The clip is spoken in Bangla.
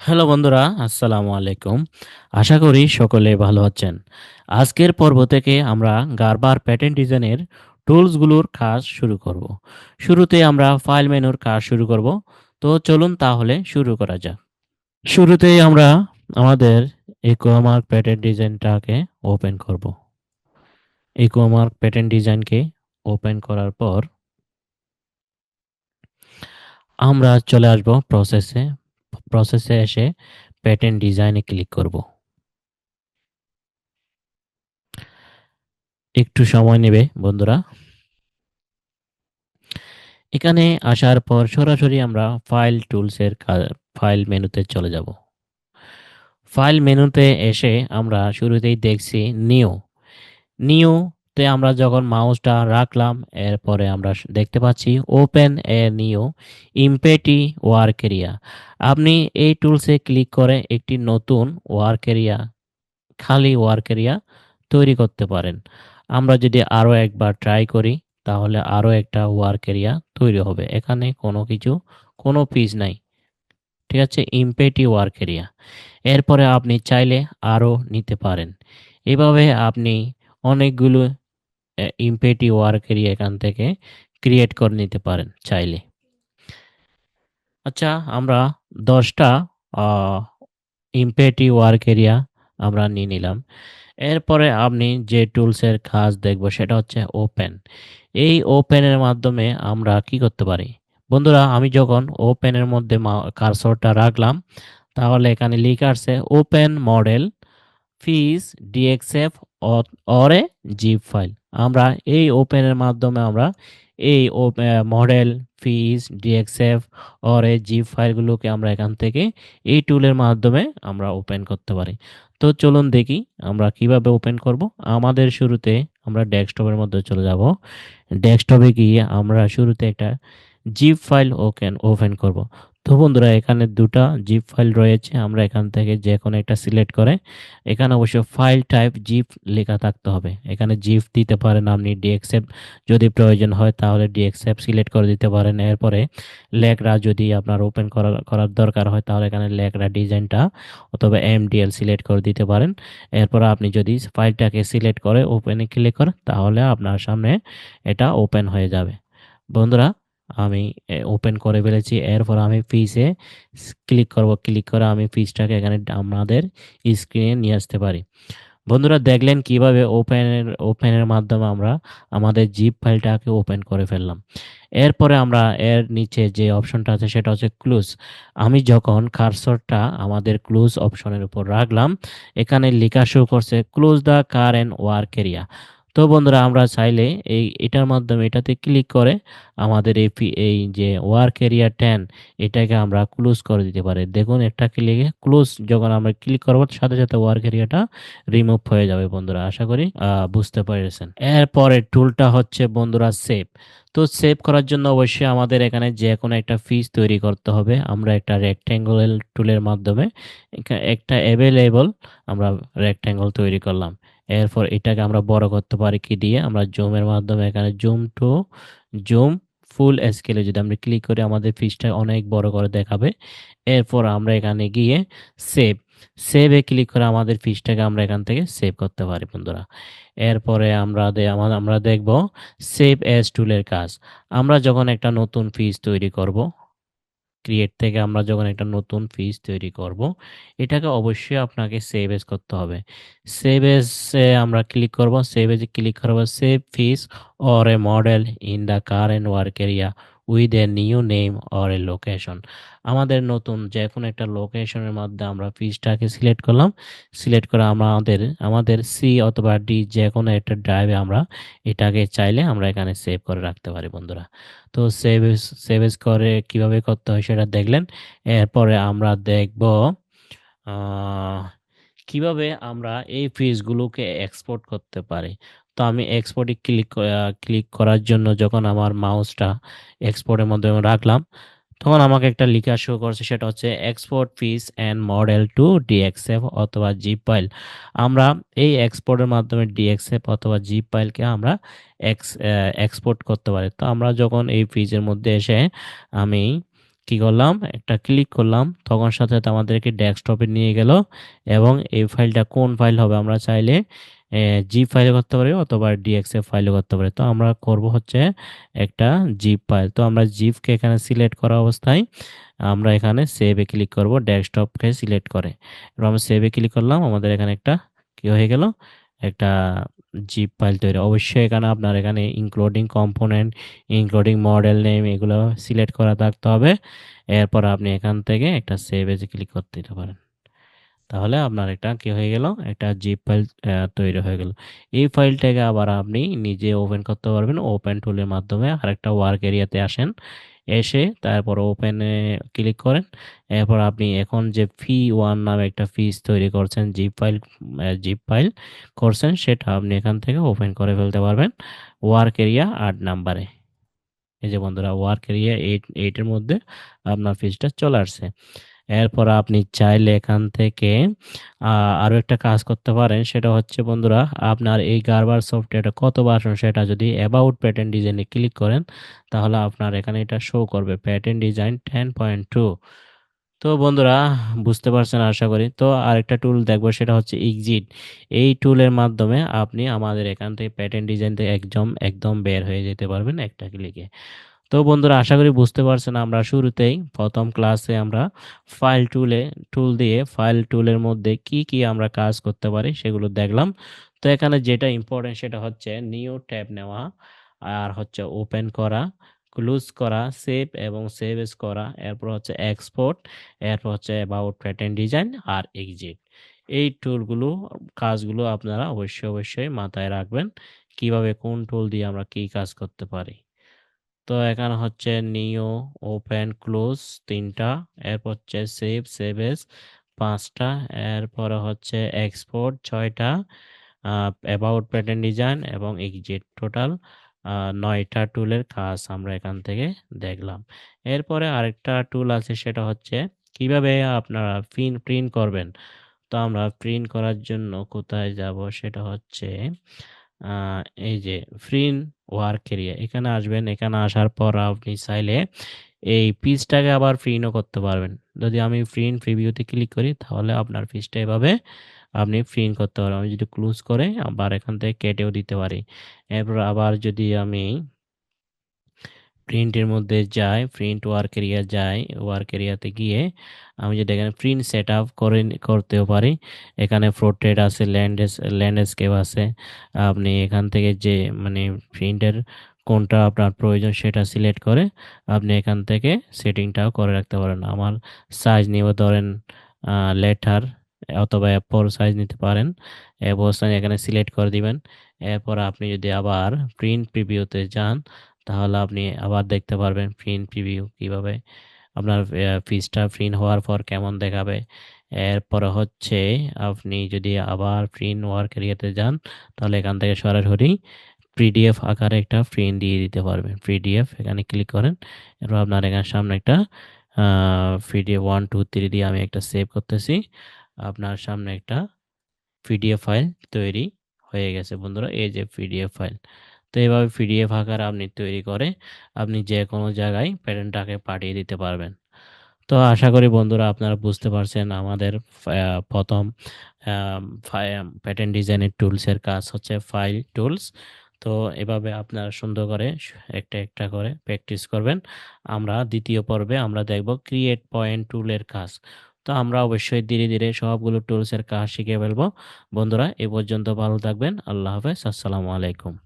হ্যালো বন্ধুরা, আসসালামু আলাইকুম। আশা করি সকলে ভালো আছেন। আজকের পর্ব থেকে আমরা গারবার প্যাটার্ন ডিজাইনের টুলসগুলোর কাজ শুরু করব। শুরুতে আমরা ফাইল মেনুর কাজ শুরু করব। তো চলুন তাহলে শুরু করা যাক। শুরুতেই আমরা আমাদের ইকোমার্ক প্যাটার্ন ডিজাইনটাকে ওপেন করব। ইকোমার্ক প্যাটার্ন ডিজাইনকে ওপেন করার পর আমরা চলে আসব প্রসেসে এসে প্যাটার্ন ডিজাইনে ক্লিক করব। একটু সময় নেবে বন্ধুরা। এখানে আসার পর সরাসরি আমরা ফাইল টুলসের ফাইল মেনুতে চলে যাব। ফাইল মেনুতে এসে আমরা শুরুতেই দেখছি নিউ। নিউতে আমরা যখন মাউসটা রাখলাম, এরপরে আমরা দেখতে পাচ্ছি open a new empty work area. আপনি এই টুলসে ক্লিক করে একটি নতুন ওয়ার্ক এরিয়া, খালি ওয়ার্ক এরিয়া তৈরি করতে পারেন। আমরা যদি আরও একবার ট্রাই করি, তাহলে আরও একটা ওয়ার্ক এরিয়া তৈরি হবে। এখানে কোনো পিস নাই। ঠিক আছে, ইমপেটি ওয়ার্ক এরিয়া। এরপরে আপনি চাইলে আরও নিতে পারেন। এভাবে আপনি অনেকগুলো ইমপেটি ওয়ার্ক এরিয়া এখান থেকে ক্রিয়েট করে নিতে পারেন চাইলে। আচ্ছা, আমরা 10টা ইমপেটি ওয়ার্ক এরিয়া আমরা নিয়ে নিলাম। এরপরে আপনি যে টুলসের কাজ দেখব সেটা হচ্ছে ওপেন। এই ওপেনের মাধ্যমে আমরা কি করতে পারি? বন্ধুরা, আমি যখন ওপেনের মধ্যে কার্সরটা রাখলাম, তাহলে এখানে লিখা আছে open model figs DXF or a zip file. আমরা এই ওপেনের মাধ্যমে আমরা এই model figs DXF or a zip ফাইলগুলোকে আমরা এখান থেকে এই টুলের মাধ্যমে আমরা ওপেন করতে পারি। তো চলুন দেখি আমরা কিভাবে ওপেন করব। আমাদের শুরুতে আমরা ডেস্কটপের মধ্যে চলে যাব। ডেস্কটপে গিয়ে আমরা শুরুতে একটা জিপ ফাইল ওপেন করব। তো বন্ধুরা, এখানে দুটা জিপ ফাইল রয়েছে। আমরা এখান থেকে যে কোনো একটা সিলেক্ট করে, এখানে অবশ্য ফাইল টাইপ জিপ লেখা থাকতে হবে। এখানে জিপ দিতে পারেন আপনি, ডিএক্সএফ যদি প্রয়োজন হয় তাহলে ডিএক্সএফ সিলেক্ট করে দিতে পারেন। এরপরে লেকরা যদি আপনার ওপেন করার দরকার হয়, তাহলে এখানে লেকরা ডিজাইনটা অথবা এমডিএল সিলেক্ট করে দিতে পারেন। এরপর আপনি যদি ফাইলটাকে সিলেক্ট করে ওপেনে ক্লিক করেন, তাহলে আপনার সামনে এটা ওপেন হয়ে যাবে। বন্ধুরা, আমি ওপেন করে ফেলেছি। এরপর আমি ফিসে ক্লিক করব। ক্লিক করে আমি ফিসটাকে এখানে আমাদের স্ক্রিনে নিয়ে আসতে পারি। বন্ধুরা, দেখলেন কিভাবে ওপেনের মাধ্যমে আমরা আমাদের জিপ ফাইলটাকে ওপেন করে ফেললাম। এরপরে আমরা এর নিচে যে অপশনটা আছে সেটা হচ্ছে ক্লোজ। আমি যখন কার্সরটা আমাদের ক্লোজ অপশনের উপর রাখলাম, এখানে লেখা শো করছে close the current work area. তো বন্ধুরা, আমরা চাইলে এটার মাধ্যমে এটাতে ক্লিক করে আমাদের এই যে ওয়ার্ক এরিয়া 10 এটাকে আমরা ক্লোজ করে দিতে পারি। দেখুন, এটা ক্লিকে ক্লোজ যখন আমরা ক্লিক করব, সাথে সাথে ওয়ার্ক এরিয়াটা রিমুভ হয়ে যাবে। বন্ধুরা, আশা করি বুঝতে পেরেছেন। এরপরে টুলটা হচ্ছে বন্ধুরা সেভ। তো সেভ করার জন্য অবশ্যই আমাদের এখানে যে কোনো একটা ফিস তৈরি করতে হবে। আমরা একটা রেক্ট্যাঙ্গেল টুলের মাধ্যমে একটা অ্যাভেলেবল আমরা রেক্ট্যাঙ্গেল তৈরি করলাম। এরপর এটাকে আমরা বড় করতে পারি কি দিয়ে? আমরা জুমের মাধ্যমে এখানে জুম ফুল স্কেলে যদি আমরা ক্লিক করি, আমাদের ফিসটা অনেক বড় করে দেখাবে। এরপর আমরা এখানে গিয়ে সেভ সেভে ক্লিক করে আমাদের ফিসটাকে আমরা এখান থেকে সেভ করতে পারি বন্ধুরা। এরপরে আমরা দেখব সেভ এজ টুলের কাজ। আমরা যখন একটা নতুন ফিস তৈরি করব, ক্রিয়েট থেকে আমরা যখন একটা নতুন ফিস তৈরি করব, এটাকে অবশ্যই আপনাকে সেভ এজ করতে হবে। সেভ এজ এ আমরা ক্লিক করব। সেভ এজে ক্লিক করব save file or a model in the current work area with a new name or a location. আমাদের নতুন যে কোনো একটা লোকেশনের মাধ্যমে আমরা ফিসটাকে সিলেক্ট করলাম। সিলেক্ট করে আমরা আমাদের সি অথবা ডি যে কোনো একটা ড্রাইভে আমরা এটাকে চাইলে আমরা এখানে সেভ করে রাখতে পারি বন্ধুরা। তো সেভ এজ করে কিভাবে করতে হয় সেটা দেখলেন। এরপরে আমরা দেখব আহ, কিভাবে আমরা এই ফিজগুলোকে এক্সপোর্ট করতে পারি। তো আমি এক্সপোর্টে ক্লিক করার জন্য যখন আমার মাউসটা এক্সপোর্টের মধ্যে রাখলাম, তখন আমাকে একটা লেখা শো করছে, সেটা হচ্ছে export figs and model to DXF অথবা জিপ ফাইল। আমরা এই এক্সপোর্টের মাধ্যমে ডিএক্সএফ অথবা জিপ ফাইলকে আমরা এক্সপোর্ট করতে পারি। তো আমরা যখন এই ফিজের মধ্যে এসে আমি কি করলাম? একটা ক্লিক করলাম। তখন সাথে, সাথে আমাদেরকে ডেস্কটপে নিয়ে গেল এবং এই ফাইলটা কোন ফাইল হবে আমরা চাইলে জিপ ফাইলে করতে পারি অথবা DXF ফাইলে করতে পারি। তো আমরা করব হচ্ছে একটা জিপ ফাইল। তো আমরা জিপকে এখানে সিলেক্ট করা অবস্থায় আমরা এখানে সেভ এ ক্লিক করব ডেস্কটপকে সিলেক্ট করে। এবার আমরা সেভ এ ক্লিক করলাম। আমাদের এখানে একটা কি হয়ে গেল? একটা জিপ ফাইল তৈরি। অবশ্যই এখানে আপনার এখানে including component, including model name এগুলো সিলেক্ট করা থাকতে হবে। এরপর আপনি এখান থেকে একটা সেভ এজ এ ক্লিক করতে দিতে পারেন। তাহলে আপনার এটা কি হয়ে গেল? একটা জিপ ফাইল তৈরি হয়ে গেল। এই ফাইলটাকে আবার আপনি নিজে ওপেন করতে পারবেন ওপেন টুলের মাধ্যমে। আরেকটা ওয়ার্ক এরিয়াতে আসেন। এসে তারপর ওপেনে ক্লিক করেন। এরপর আপনি এখন যে fee1 নামে একটা ফিস তৈরি করছেন জিপ ফাইল করছেন সেটা আপনি এখান থেকে ওপেন করে ফেলতে পারবেন ওয়ার্ক এরিয়া ৮ নাম্বারে। এই যে বন্ধুরা ওয়ার্ক এরিয়া 8 এর মধ্যে আপনার ফিসটা চলে আসছে। এরপর আপনি চাইলে এখান থেকে আরো একটা কাজ করতে পারেন। সেটা হচ্ছে বন্ধুরা আপনার এই গার্বার সফটওয়্যারটা কত ভার্সন সেটা যদি about pattern design A click করেন তাহলে আপনার এখানে এটা শো করবে প্যাটার্ন ডিজাইন 10.2। তো বন্ধুরা বুঝতে পারছেন আশা করি। তো আরেকটা টুল দেখবো সেটা হচ্ছে এক্সিট। এই টুলের মাধ্যমে আপনি আমাদের এখান থেকে প্যাটার্ন ডিজাইন থেকে একদম বের হয়ে যেতে পারবেন একটা ক্লিকে। তো বন্ধুরা আশা করি বুঝতে পারছেন আমরা শুরুতেই প্রথম ক্লাসে আমরা টুল দিয়ে ফাইল টুলের মধ্যে কি আমরা কাজ করতে পারি সেগুলো দেখলাম। তো এখানে যেটা ইম্পর্টেন্ট সেটা হচ্ছে নিউ ট্যাব নেওয়া, আর হচ্ছে ওপেন করা, ক্লোজ করা, সেভ এবং সেভ এস করা, এরপর হচ্ছে এক্সপোর্ট, এরপর হচ্ছে অ্যাবাউট প্যাটার্ন ডিজাইন আর এক্সিট। এই টুলগুলো কাজগুলো আপনারা অবশ্যই মাথায় রাখবেন কিভাবে কোন টুল দিয়ে আমরা কি কাজ করতে পারি। তো এখানে হচ্ছে নিও, ওপেন, ক্লোজ ৩ টা, এরপর হচ্ছে সেভ এস ৫ টা, এরপরে হচ্ছে এক্সপোর্ট ৬ টা, অ্যাবাউট প্যাটার্ন ডিজাইন এবং এক্সিট টোটাল ৯ টা টুলের কাজ আমরা এখান থেকে দেখলাম। এরপরে আরেকটা টুল আছে সেটা হচ্ছে কিভাবে আপনারা প্রিন্ট করবেন। তো আমরা প্রিন্ট করার জন্য কোথায় যাব সেটা হচ্ছে আ এই যে প্রিন্ট ওয়ার্ক এরিয়া এখানে আসবেন। এখানে আসার পর আপনি চাইলে এই পেজটাকে আবার প্রিন্টও করতে পারবেন। যদি আমি প্রিন্ট প্রিভিউতে ক্লিক করি তাহলে আপনার পেজটা এভাবে আপনি প্রিন্ট করতে পারবেন। আমি যদি ক্লোজ করে আবার এখান থেকে কেটেও দিতে পারি। এরপর আবার যদি আমি প্রিন্টের মধ্যে যাই, প্রিন্ট ওয়ার্ক এরিয়া যাই, ওয়ার্ক এরিয়াতে গিয়ে আমি যদি এখানে প্রিন্ট সেটআপ করতেও পারি। এখানে পোর্ট্রেট আছে, ল্যান্ডস্কেপ আছে। আপনি এখান থেকে যে মানে প্রিন্টের কোনটা আপনার প্রয়োজন সেটা সিলেক্ট করে আপনি এখান থেকে সেটিংটাও করে রাখতে পারেন। আমার সাইজ নিব ধরেন লেটার অথবা A4 সাইজ নিতে পারেন। A4 সাইজ এখানে সিলেক্ট করে দিবেন। এরপর আপনি যদি আবার প্রিন্ট প্রিভিউতে যান তাহলে আপনি আবার দেখতে পারবেন প্রিন্ট প্রিভিউ কিভাবে আপনার পেজটা প্রিন্ট হওয়ার পর কেমন দেখাবে। এরপরে হচ্ছে আপনি যদি আবার প্রিন্ট ওয়ার্ক এরিয়াতে যান তাহলে এখান থেকে সরাসরি পিডিএফ আকারে একটা প্রিন্ট দিয়ে দিতে পারবেন। পিডিএফ এখানে ক্লিক করেন। এরপর আপনার এখানে সামনে একটা পিডিএফ 1 2 3 দিয়ে আমি একটা সেভ করতেছি। আপনার সামনে একটা পিডিএফ ফাইল তৈরি হয়ে গেছে বন্ধুরা। এই যে পিডিএফ ফাইল। তো এভাবে পিডিএফ আকারে আপনি তৈরি করে আপনি যেকোনো জায়গায় প্যাটার্নটাকে পাঠিয়ে দিতে পারবেন। তো আশা করি বন্ধুরা আপনারা বুঝতে পারছেন আমাদের ১ম প্যাটার্ন ডিজাইনের টুলসের কাজ হচ্ছে ফাইল টুলস। তো এভাবে আপনারা সুন্দর করে একটা করে প্র্যাকটিস করবেন। আমরা ২য় পর্বে আমরা দেখব ক্রিয়েট পয়েন্ট টুলের কাজ। তো আমরা অবশ্যই ধীরে সবগুলো টুলসের কাজ শিখে ফেলবো। বন্ধুরা এ পর্যন্ত ভালো থাকবেন। আল্লাহ হাফেজ। আসসালামু আলাইকুম।